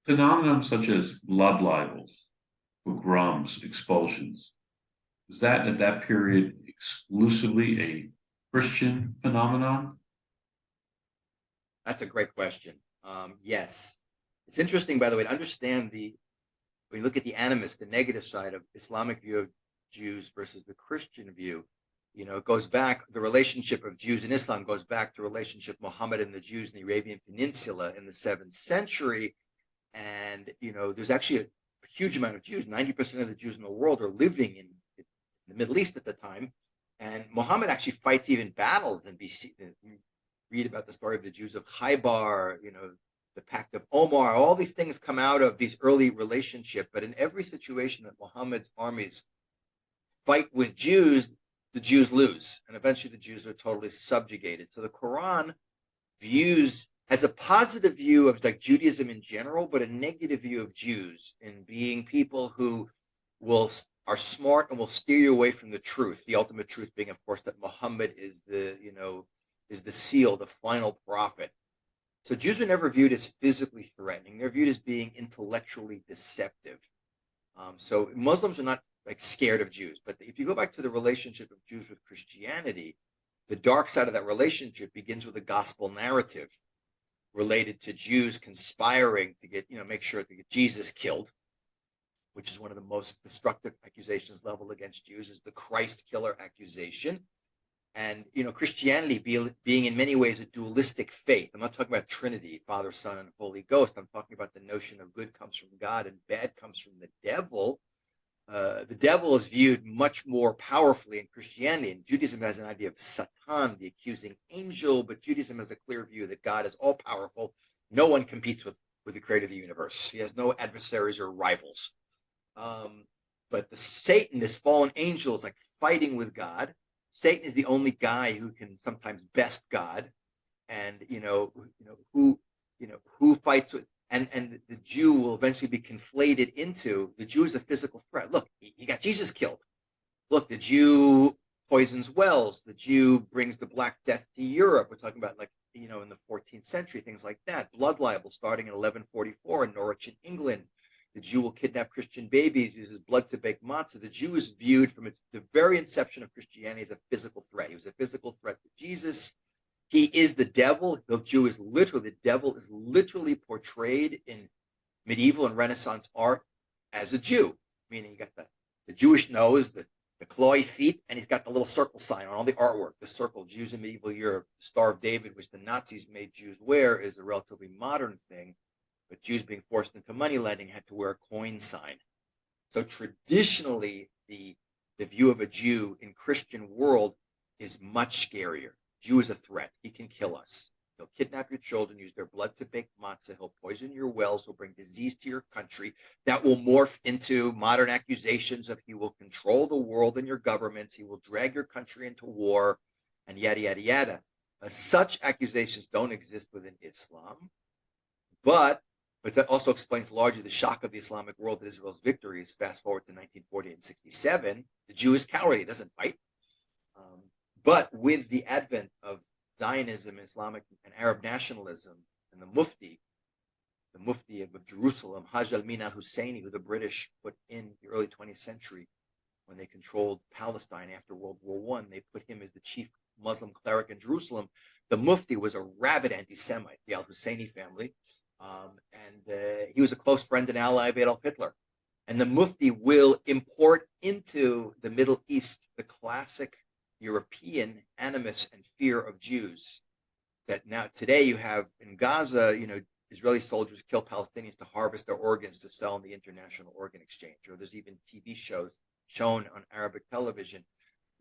Phenomena such as blood libels, pogroms, expulsions, is that at that period exclusively a Christian phenomenon? That's a great question. Yes. It's interesting, by the way, to understand when you look at the animus, the negative side of Islamic view of Jews versus the Christian view, it goes back, the relationship of Jews and Islam goes back to relationship Muhammad and the Jews in the Arabian Peninsula in the 7th century. And, there's actually a huge amount of Jews. 90% of the Jews in the world are living in the Middle East at the time. And Muhammad actually fights even battles and read about the story of the Jews of Khaybar, the Pact of Omar. All these things come out of these early relationships. But in every situation that Muhammad's armies fight with Jews, the Jews lose. And eventually the Jews are totally subjugated. So the Quran has a positive view of like Judaism in general, but a negative view of Jews in being people who are smart and will steer you away from the truth. The ultimate truth being, of course, that Muhammad is the seal, the final prophet. So Jews are never viewed as physically threatening. They're viewed as being intellectually deceptive. So Muslims are not like scared of Jews. But if you go back to the relationship of Jews with Christianity, the dark side of that relationship begins with a gospel narrative related to Jews conspiring to make sure to get Jesus killed, which is one of the most destructive accusations leveled against Jews, is the Christ killer accusation. And, Christianity being in many ways a dualistic faith. I'm not talking about Trinity, Father, Son, and Holy Ghost. I'm talking about the notion of good comes from God and bad comes from the devil. The devil is viewed much more powerfully in Christianity. And Judaism has an idea of Satan, the accusing angel, but Judaism has a clear view that God is all-powerful. No one competes with the creator of the universe. He has no adversaries or rivals. But Satan, this fallen angel, is like fighting with God. Satan is the only guy who can sometimes best God, and who fights with, and the Jew will eventually be conflated into the Jew is a physical threat. Look, he got Jesus killed. Look, the Jew poisons wells. The Jew brings the Black Death to Europe. We're talking about in the 14th century, things like that. Blood libel starting in 1144 in Norwich in England. The Jew will kidnap Christian babies, uses blood to bake matzah. The Jew is viewed from the very inception of Christianity as a physical threat. He was a physical threat to Jesus. He is the devil. The devil is literally portrayed in medieval and Renaissance art as a Jew, meaning you got the Jewish nose, the clawy feet, and he's got the little circle sign on all the artwork. The circle, Jews in medieval Europe, the Star of David, which the Nazis made Jews wear, is a relatively modern thing. But Jews being forced into money lending had to wear a coin sign. So traditionally, the view of a Jew in Christian world is much scarier. Jew is a threat. He can kill us. He'll kidnap your children, use their blood to bake matzah. He'll poison your wells. He'll bring disease to your country. That will morph into modern accusations of he will control the world and your governments. He will drag your country into war, and yada, yada, yada. Such accusations don't exist within Islam. But that also explains largely the shock of the Islamic world at Israel's victories. Fast forward to 1948 and 67, the Jew is cowardly, he doesn't fight. But with the advent of Zionism, Islamic and Arab nationalism, and the Mufti of Jerusalem, Hajj al-Min al-Husseini, who the British put in the early 20th century when they controlled Palestine after World War I, they put him as the chief Muslim cleric in Jerusalem. The Mufti was a rabid anti-Semite, the al-Husseini family. And he was a close friend and ally of Adolf Hitler. And the Mufti will import into the Middle East the classic European animus and fear of Jews that now today you have in Gaza, Israeli soldiers kill Palestinians to harvest their organs to sell in the International Organ Exchange. Or there's even TV shows shown on Arabic television,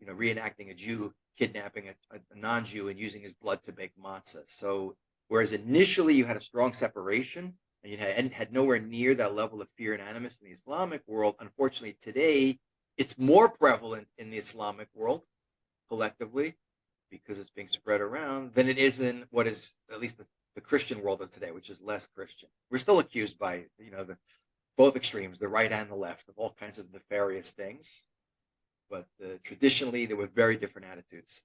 reenacting a Jew kidnapping a non-Jew and using his blood to bake matzah. So whereas initially you had a strong separation and you had nowhere near that level of fear and animus in the Islamic world, unfortunately today it's more prevalent in the Islamic world collectively because it's being spread around than it is in what is at least the Christian world of today, which is less Christian. We're still accused by both extremes, the right and the left, of all kinds of nefarious things. But traditionally, there were very different attitudes.